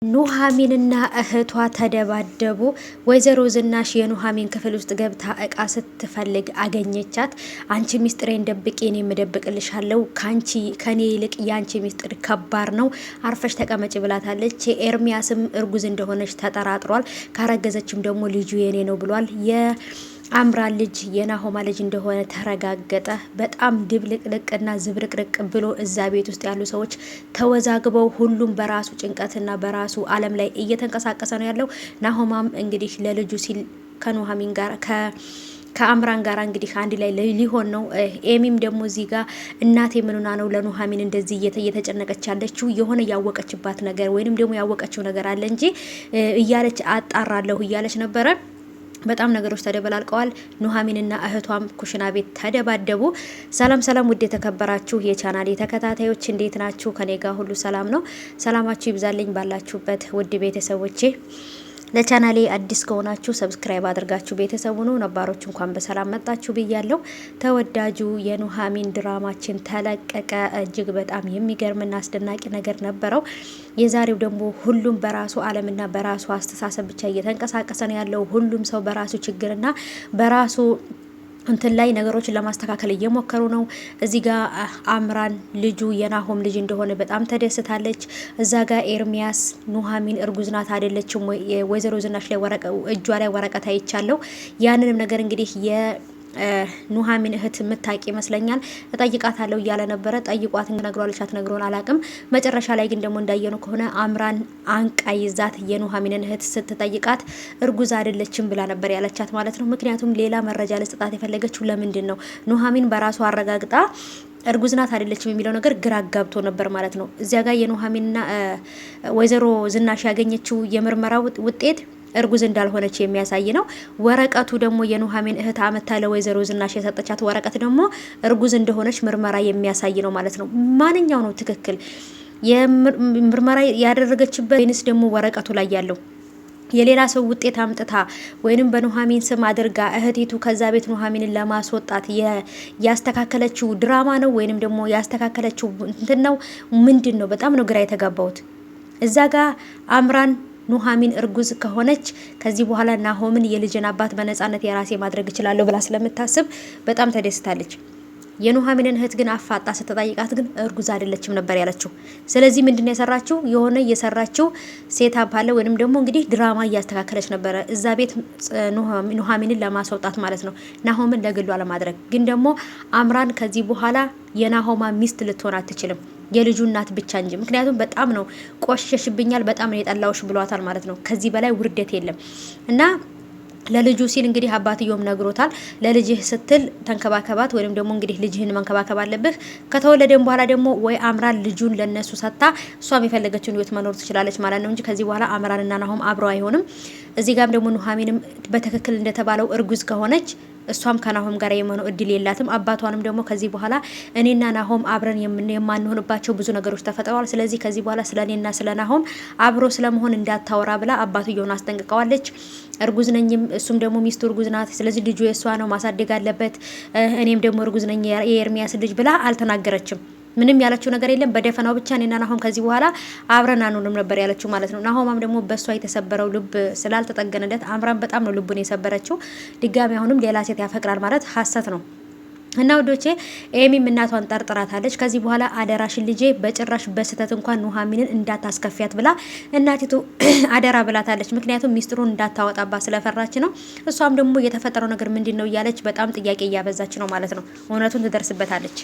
ኑሐሚንና እህቷ ተደባደቡ። ወይዘሮ ዝናሽ የኑሐሚን ክፍል ውስጥ ገብታ እቃ ስትፈልግ አገኘቻት። አንቺ ሚስጥሬን ደብቄ እኔ እደብቅልሻለሁ፣ ከኔ ይልቅ ያንቺ ሚስጥር ከባድ ነው፣ አርፈሽ ተቀመጭ ብላታለች። ኤርሚያስም እርጉዝ እንደሆነች ተጠራጥሯል። ካረገዘችም ደግሞ ልጁ የኔ ነው ብሏል። አምራን ልጅ የናሆማ ልጅ እንደሆነ ተረጋገጠ። በጣም ድብልቅልቅና ዝብርቅርቅ ብሎ እዛ ቤት ውስጥ ያሉ ሰዎች ተወዛግበው ሁሉም በራሱ ጭንቀትና በራሱ ዓለም ላይ እየተንቀሳቀሰ ነው ያለው። ናሆማም እንግዲህ ለልጁ ሲል ከኑሐሚን ጋር ከአምራን ጋር እንግዲህ አንድ ላይ ሊሆን ነው። ኤሚም ደግሞ እዚህ ጋር እናቴ ምንና ነው ለኑሐሚን እንደዚህ እየተጨነቀች ያለችው የሆነ ያወቀችባት ነገር ወይንም ደግሞ ያወቀችው ነገር አለ እንጂ እያለች አጣራለሁ እያለች ነበረ። በጣም ነገሮች ተደበላልቀዋል። ኑሐሚንና እህቷም ኩሽና ቤት ተደባደቡ። ሰላም ሰላም፣ ውድ የተከበራችሁ የቻናሌ ተከታታዮች እንዴት ናችሁ? ከኔ ጋር ሁሉ ሰላም ነው። ሰላማችሁ ይብዛልኝ ባላችሁበት ውድ ቤተሰቦቼ። ለቻናሌ አዲስ ከሆናችሁ ሰብስክራይብ አድርጋችሁ ቤተሰቡ ነው። ነባሮች እንኳን በሰላም መጣችሁ ብያለሁ። ተወዳጁ የኑሐሚን ድራማችን ተለቀቀ። እጅግ በጣም የሚገርምና አስደናቂ ነገር ነበረው። የዛሬው ደግሞ ሁሉም በራሱ ዓለምና በራሱ አስተሳሰብ ብቻ እየተንቀሳቀሰ ነው ያለው። ሁሉም ሰው በራሱ ችግርና በራሱ እንትን ላይ ነገሮችን ለማስተካከል እየሞከሩ ነው። እዚህ ጋር አምራን ልጁ የናሆም ልጅ እንደሆነ በጣም ተደስታለች። እዛ ጋር ኤርሚያስ ኑሐሚን እርጉዝ ናት አይደለችም ወይዘሮ ዝናሽ ላይ እጇ ላይ ወረቀት አይቻለሁ። ያንንም ነገር እንግዲህ ኑሐሚን እህት የምታውቅ ይመስለኛል። እጠይቃታለሁ እያለ ነበረ። ጠይቋት ነግሯለች አትነግሮን አላቅም። መጨረሻ ላይ ግን ደግሞ እንዳየነው ከሆነ አምራን አንቃ ይዛት የኑሐሚንን እህት ስትጠይቃት እርጉዝ አይደለችም ብላ ነበር ያለቻት ማለት ነው። ምክንያቱም ሌላ መረጃ ልስጣት የፈለገችው ለምንድን ነው ኑሐሚን በራሷ አረጋግጣ እርጉዝ ናት አይደለችም የሚለው ነገር ግራ ጋብቶ ነበር ማለት ነው። እዚያ ጋር የኑሐሚንና ወይዘሮ ዝናሽ ያገኘችው የምርመራ ውጤት እርጉዝ እንዳልሆነች የሚያሳይ ነው። ወረቀቱ ደግሞ የኑሐሚን እህት አመታ ለወይዘሮ ዝናሽ የሰጠቻት ወረቀት ደግሞ እርጉዝ እንደሆነች ምርመራ የሚያሳይ ነው ማለት ነው። ማንኛው ነው ትክክል? የምርመራ ያደረገችበት ወይንስ ደግሞ ወረቀቱ ላይ ያለው የሌላ ሰው ውጤት አምጥታ ወይንም በኑሐሚን ስም አድርጋ እህቲቱ ከዛ ቤት ኑሐሚንን ለማስወጣት ያስተካከለችው ድራማ ነው ወይንም ደግሞ ያስተካከለችው እንትን ነው ምንድን ነው? በጣም ነው ግራ የተጋባሁት። እዛ ጋር አምራን ኑሐሚን እርጉዝ ከሆነች ከዚህ በኋላ ናሆምን የልጅን አባት በነጻነት የራሴ ማድረግ እችላለሁ ብላ ስለምታስብ በጣም ተደስታለች። የኑሐሚንን እህት ግን አፋጣ ስትጠይቃት ግን እርጉዝ አይደለችም ነበር ያለችው። ስለዚህ ምንድነው የሰራችው? የሆነ እየሰራችው ሴት አባለ ወይንም ደግሞ እንግዲህ ድራማ እያስተካከለች ነበረ እዛ ቤት ኑሐሚንን ለማስወጣት ማለት ነው፣ ናሆምን ለግሏ ለማድረግ። ግን ደግሞ አምራን ከዚህ በኋላ የናሆማ ሚስት ልትሆን አትችልም፣ የልጁ እናት ብቻ እንጂ። ምክንያቱም በጣም ነው ቆሸሽብኛል፣ በጣም ነው የጠላውሽ ብሏታል ማለት ነው። ከዚህ በላይ ውርደት የለም እና ለልጁ ሲል እንግዲህ አባትዮም ነግሮታል። ለልጅህ ስትል ተንከባከባት ወይንም ደግሞ እንግዲህ ልጅህን መንከባከብ አለብህ። ከተወለደም በኋላ ደግሞ ወይ አምራን ልጁን ለነሱ ሰጣ እሷም የፈለገችውን ህይወት መኖር ትችላለች ማለት ነው እንጂ ከዚህ በኋላ አምራንና ናሆም አብረው አይሆንም። እዚህ ጋርም ደግሞ ኑሐሚንም በትክክል እንደተባለው እርጉዝ ከሆነች እሷም ከናሆም ጋር የመኖር እድል የላትም። አባቷንም ደግሞ ከዚህ በኋላ እኔና ናሆም አብረን የማንሆንባቸው ብዙ ነገሮች ተፈጥረዋል። ስለዚህ ከዚህ በኋላ ስለኔና ስለናሆም አብሮ ስለመሆን እንዳታወራ ብላ አባትየውን አስጠንቅቀዋለች። እርጉዝ ነኝም እሱም ደግሞ ሚስቱ እርጉዝ ናት፣ ስለዚህ ልጁ የሷ ነው ማሳደግ አለበት፣ እኔም ደግሞ እርጉዝ ነኝ የኤርሚያስ ልጅ ብላ አልተናገረችም። ምንም ያለችው ነገር የለም። በደፈናው ብቻ እኔና ናሆም ከዚህ በኋላ አብረን አንሆንም ነበር ያለችው ማለት ነው። ናሆማም ደግሞ በሷ የተሰበረው ልብ ስላልተጠገነለት አምራን በጣም ነው ልቡን የሰበረችው። ድጋሚ አሁንም ሌላ ሴት ያፈቅራል ማለት ሀሰት ነው። እና ወዶቼ ኤሚም እናቷን ጠርጥራታለች። ከዚህ በኋላ አደራሽን ልጄ በጭራሽ በስተት እንኳን ኑሐሚንን እንዳታስከፊያት ብላ እናቲቱ አደራ ብላታለች። ምክንያቱም ሚስጥሩን እንዳታወጣባት ስለፈራች ነው። እሷም ደግሞ የተፈጠረው ነገር ምንድነው እያለች በጣም ጥያቄ እያበዛች ነው ማለት ነው። እውነቱን ትደርስበታለች።